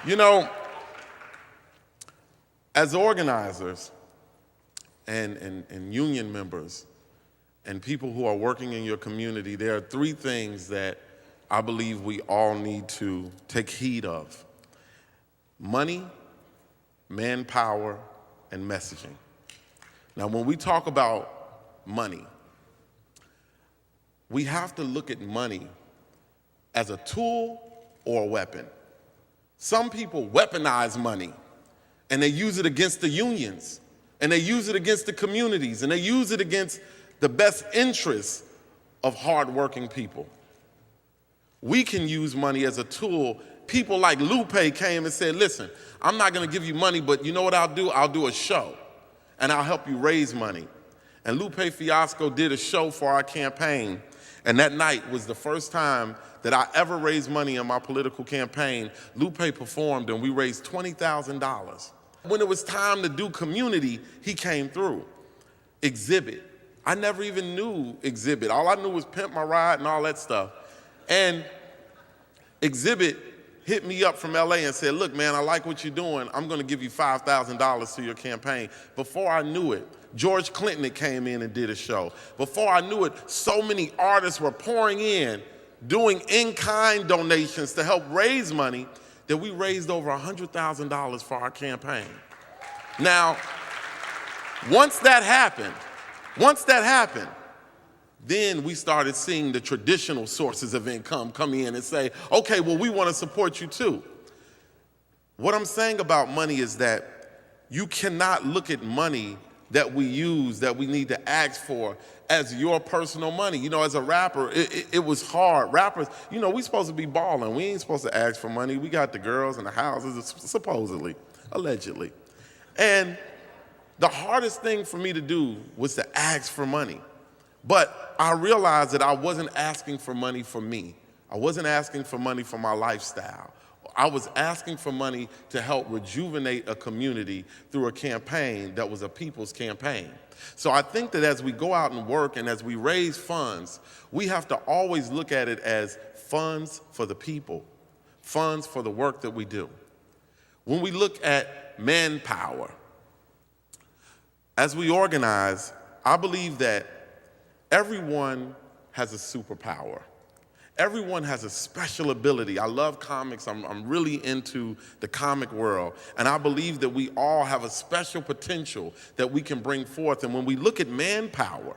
You know, as organizers and union members and people who are working in your community, there are three things that I believe we all need to take heed of: money, manpower, and messaging. Now, when we talk about money, we have to look at money as a tool or a weapon. Some people weaponize money, and they use it against the unions, and they use it against the communities, and they use it against the best interests of hardworking people. We can use money as a tool. People like Lupe came and said, listen, I'm not gonna give you money, but you know what I'll do? I'll do a show, and I'll help you raise money. And Lupe Fiasco did a show for our campaign, and that night was the first time that I ever raised money in my political campaign. Lupe performed, and we raised $20,000. When it was time to do community, he came through. Exhibit. I never even knew Exhibit. All I knew was Pimp My Ride and all that stuff. And Exhibit hit me up from LA and said, look, man, I like what you're doing. I'm gonna give you $5,000 to your campaign. Before I knew it, George Clinton came in and did a show. Before I knew it, so many artists were pouring in, doing in-kind donations to help raise money, that we raised over $100,000 for our campaign. Now, once that happened, then we started seeing the traditional sources of income come in and say, okay, well, we want to support you too. What I'm saying about money is that you cannot look at money that we use, that we need to ask for, as your personal money. You know, as a rapper, it was hard. Rappers, you know, we supposed to be balling. We ain't supposed to ask for money. We got the girls and the houses, supposedly, allegedly. And the hardest thing for me to do was to ask for money. But I realized that I wasn't asking for money for me. I wasn't asking for money for my lifestyle. I was asking for money to help rejuvenate a community through a campaign that was a people's campaign. So I think that as we go out and work and as we raise funds, we have to always look at it as funds for the people, funds for the work that we do. When we look at manpower, as we organize, I believe that everyone has a superpower. Everyone has a special ability. I love comics. I'm really into the comic world. And I believe that we all have a special potential that we can bring forth. And when we look at manpower,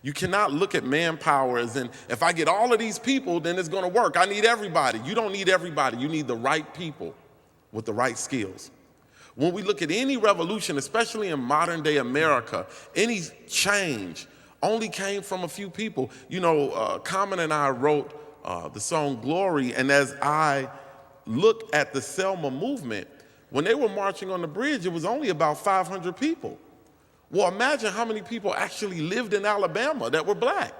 you cannot look at manpower as in, if I get all of these people, then it's gonna work. I need everybody. You don't need everybody. You need the right people with the right skills. When we look at any revolution, especially in modern day America, any change only came from a few people. You know, Common and I wrote the song Glory, and as I look at the Selma movement, when they were marching on the bridge, it was only about 500 people. Well, imagine how many people actually lived in Alabama that were black.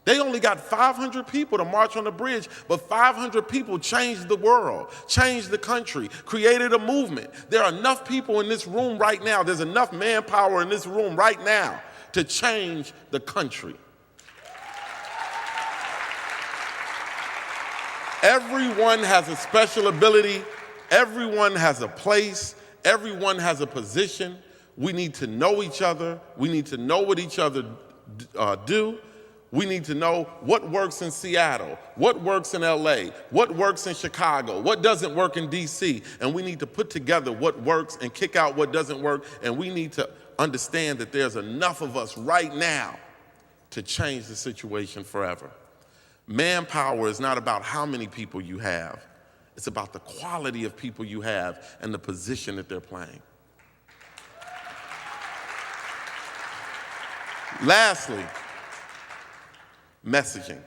They only got 500 people to march on the bridge, but 500 people changed the world, changed the country, created a movement. There are enough people in this room right now, there's enough manpower in this room right now to change the country. Everyone has a special ability. Everyone has a place. Everyone has a position. We need to know each other. We need to know what each other do. We need to know what works in Seattle, what works in LA, what works in Chicago, what doesn't work in DC. And we need to put together what works and kick out what doesn't work. And we need to understand that there's enough of us right now to change the situation forever. Manpower is not about how many people you have. It's about the quality of people you have and the position that they're playing. Lastly, messaging.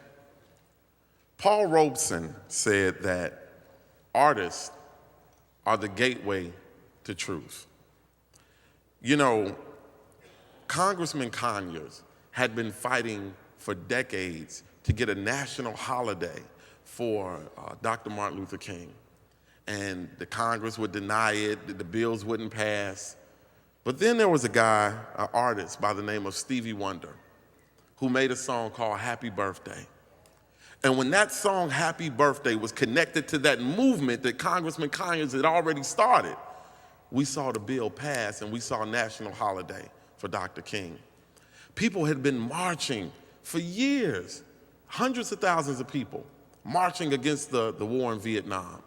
Paul Robeson said that artists are the gateway to truth. You know, Congressman Conyers had been fighting for decades to get a national holiday for Dr. Martin Luther King. And the Congress would deny it, the bills wouldn't pass. But then there was a guy, an artist by the name of Stevie Wonder, who made a song called Happy Birthday. And when that song, Happy Birthday, was connected to that movement that Congressman Conyers had already started, we saw the bill pass and we saw a national holiday for Dr. King. People had been marching for years, hundreds of thousands of people marching against the war in Vietnam.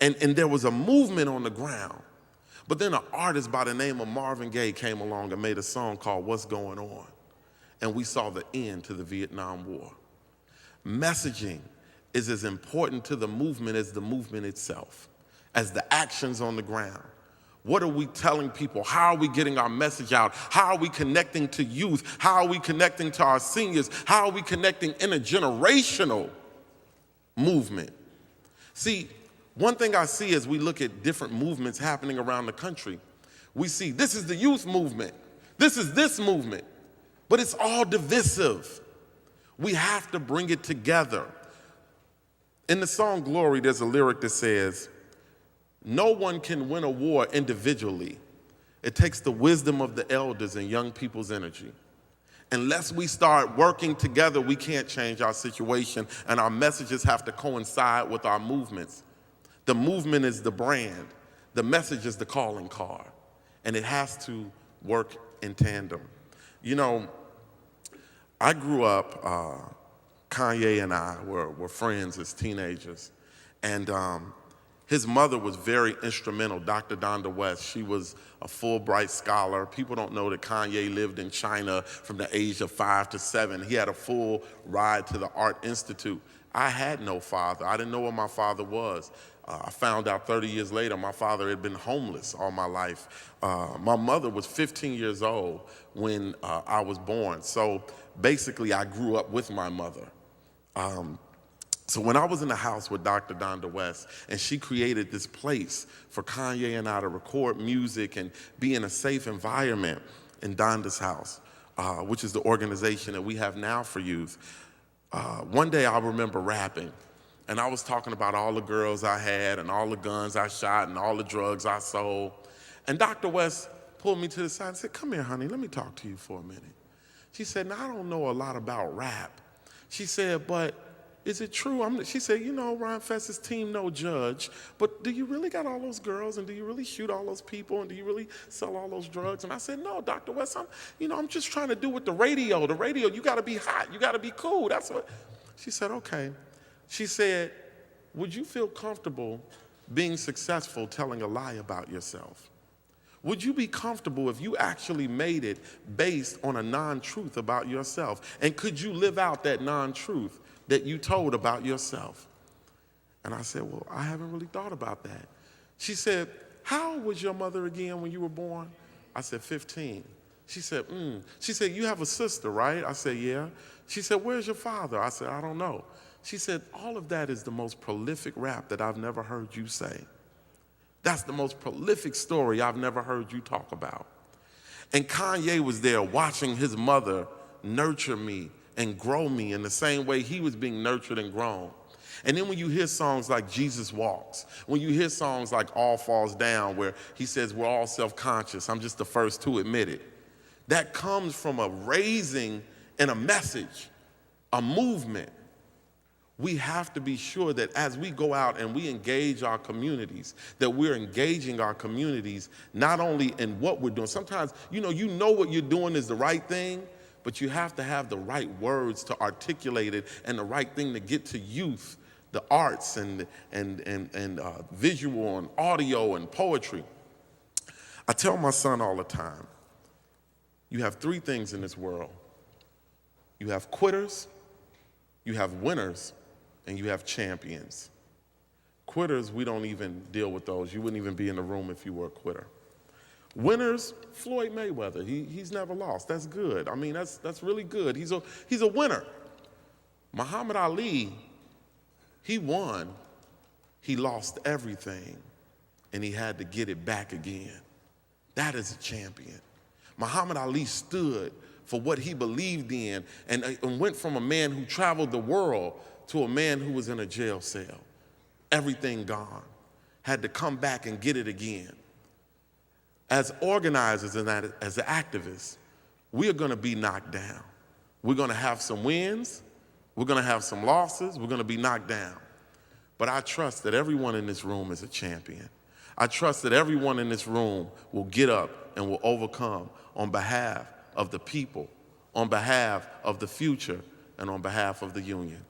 And there was a movement on the ground. But then an artist by the name of Marvin Gaye came along and made a song called What's Going On? And we saw the end to the Vietnam War. Messaging is as important to the movement as the movement itself, as the actions on the ground. What are we telling people? How are we getting our message out? How are we connecting to youth? How are we connecting to our seniors? How are we connecting in a generational movement? See, one thing I see as we look at different movements happening around the country, we see this is the youth movement, this is this movement, but it's all divisive. We have to bring it together. In the song Glory, there's a lyric that says, no one can win a war individually. It takes the wisdom of the elders and young people's energy. Unless we start working together, we can't change our situation, and our messages have to coincide with our movements. The movement is the brand. The message is the calling card, and it has to work in tandem. You know, I grew up, Kanye and I were friends as teenagers, and his mother was very instrumental, Dr. Donda West. She was a Fulbright scholar. People don't know that Kanye lived in China from the age of 5 to 7. He had a full ride to the Art Institute. I had no father. I didn't know what my father was. I found out 30 years later my father had been homeless all my life. My mother was 15 years old when I was born. So basically I grew up with my mother. So when I was in the house with Dr. Donda West, and she created this place for Kanye and I to record music and be in a safe environment in Donda's house, which is the organization that we have now for youth. One day I remember rapping, and I was talking about all the girls I had and all the guns I shot and all the drugs I sold. And Dr. West pulled me to the side and said, come here, honey, let me talk to you for a minute. She said, now I don't know a lot about rap. She said, but is it true? She said, you know, Rhymefest is team no judge, but do you really got all those girls, and do you really shoot all those people, and do you really sell all those drugs? And I said, no, Dr. West, I'm just trying to do with the radio. The radio, you got to be hot. You got to be cool. That's what. She said, okay. She said, would you feel comfortable being successful telling a lie about yourself? Would you be comfortable if you actually made it based on a non-truth about yourself? And could you live out that non-truth that you told about yourself? And I said, well, I haven't really thought about that. She said, how old was your mother again when you were born? I said, 15. She said, She said, you have a sister, right? I said, yeah. She said, where's your father? I said, I don't know. She said, all of that is the most prolific rap that I've never heard you say. That's the most prolific story I've never heard you talk about. And Kanye was there watching his mother nurture me and grow me in the same way he was being nurtured and grown. And then when you hear songs like Jesus Walks, when you hear songs like All Falls Down, where he says we're all self-conscious, I'm just the first to admit it, that comes from a raising and a message, a movement. We have to be sure that as we go out and we engage our communities, that we're engaging our communities not only in what we're doing. Sometimes, you know what you're doing is the right thing, but you have to have the right words to articulate it and the right thing to get to youth, the arts and visual and audio and poetry. I tell my son all the time, you have 3 things in this world. You have quitters, you have winners, and you have champions. Quitters, we don't even deal with those. You wouldn't even be in the room if you were a quitter. Winners, Floyd Mayweather, he's never lost. That's good. I mean, that's really good. He's a winner. Muhammad Ali, he won. He lost everything, and he had to get it back again. That is a champion. Muhammad Ali stood for what he believed in and went from a man who traveled the world to a man who was in a jail cell. Everything gone. Had to come back and get it again. As organizers and as activists, we are going to be knocked down. We're going to have some wins, We're going to have some losses. We're going to be knocked down. But I trust that everyone in this room is a champion. I trust that everyone in this room will get up and will overcome on behalf of the people, on behalf of the future, and on behalf of the union.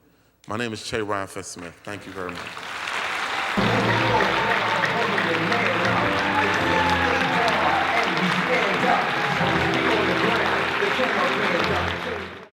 My name is Rhymefest Smith. Thank you very much.